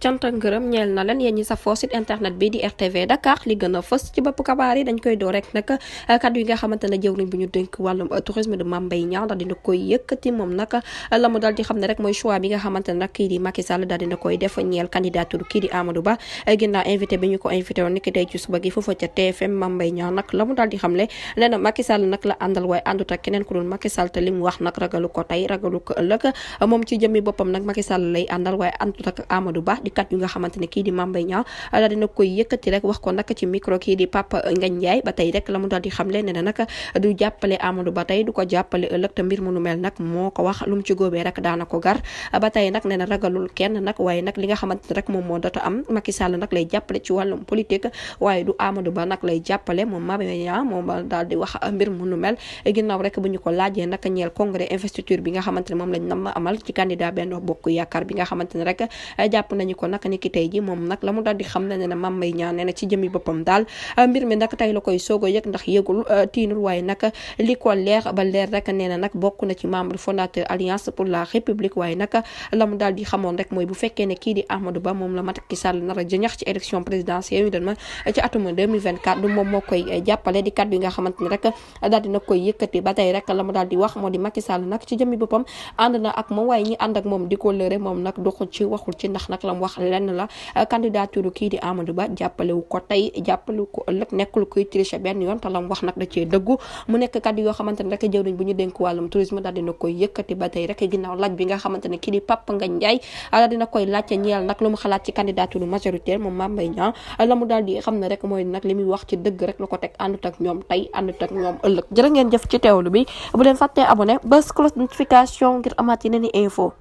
cant ak ngërëm ñeel na leen yéen ñi safoo site internet bi di RTV Dakar li gën a fës ci bopp kabaar yi dañ koy door rek nag kaddu yi nga xamante ne jëwriñ bu ñu dénk wàllum tourisme de Mame Mbaye Niang daal dina koy yëkkati moom nag la mu daal di xam ne rek mooy choix bi nga xamante ne nag kii di Macky Sall daal dina koy def ñeel candidature kii di Amadou Ba ginnaaw invité bi ñu ko invité woon niki tey ci suba gi foofa ca TFM Mame Mbaye Niang nag la mu daal di xam le nee na Macky Sall nag la àndal waaye àndut ak keneen ku dul Macky Sall te li mu wax nag ragalu ko tey ragalu ko ëllëg moom ci jëmmi boppam nag Macky Sall lay àndal waaye àndut ak Amadou Ba di kat yu nga xamante ne kii di Mame Mbaye Niang daal dina koy yëkkati rek wax ko nag ci micro kii di Pape Ngagne Ndiaye ba tey rek la mu daal di xamle ne nag du jàppale Amadou Ba tey du ko jàppale ëllëg te mbir mu nu mel nag moo ko wax lu mu ci góobee rek daana ko gar ba tey nag nee na ragalul kenn nag waaye nag li nga xamante ne rek moom moo data am Macky Sall nag lay jàppale ci wàllum politique waaye du Amadou Ba nag lay jàppale moom Mame Mbaye Niang moom daal di wax mbir mu nu mel ginnaaw rek bu ñu ko laajee nag ñeel congrès investiture bi nga xamante ne moom lañ nam amal ci candidat Benno Bokk Yaakaar bi nga xamante ne rek jàpp nañu ko nag ni ki tey ji moom nag la mu daal di xam ne ne Mame Mbaye Niang nee na ci jëmi boppam daal mbir mi nag tey la koy soog a yëg ndax yëgul tiinul waaye nag li ko leer ba leer rek nee na nag bokk na ci membre fondateur Alliance pour la République waaye nag la mu daal di xamoon rek mooy bu fekkee ne kii di Amadou Ba moom la Macky Sall nar a jëñax ci élection présidentielle yu doon ma ci atum 2024 du moom moo koy jàppale di kat bi nga xamante ne rek daal dina koy yëkkati ba tey rek la mu daal di wax moo di Macky Sall nag ci jëmi boppam ànd na ak moom waaye ñi ànd ak moom di ko lëre moom nag doxul ci waxul ci ndax nag la mu wax lenn la candidature kii di Amadou Ba jàppalewu ko tey jàppalewu ko ëllëg nekkul kuy tricher benn yoon te la mu wax nag da cee dëggu mu nekk kaddu yoo xamante ne rek jëwriñ bu ñu dénk wàllum tourisme daal dina koy yëkkati ba tey rek ginnaaw laaj bi nga xamante ne kii di Pape Ngagne Ndiaye daal dina koy laajte ñeel nag lu mu xalaat ci candidature majoritaire moom Mame Mbaye Niang la mu daal di xam ne rek mooy nag li muy wax ci dëgg rek la ko teg àndut ak ñoom tey àndut ak ñoom ëllëg jërë ngeen jëf ci teewlu bi bu leen fàttee abonné bës cloche notification ngir amaat yeneen i info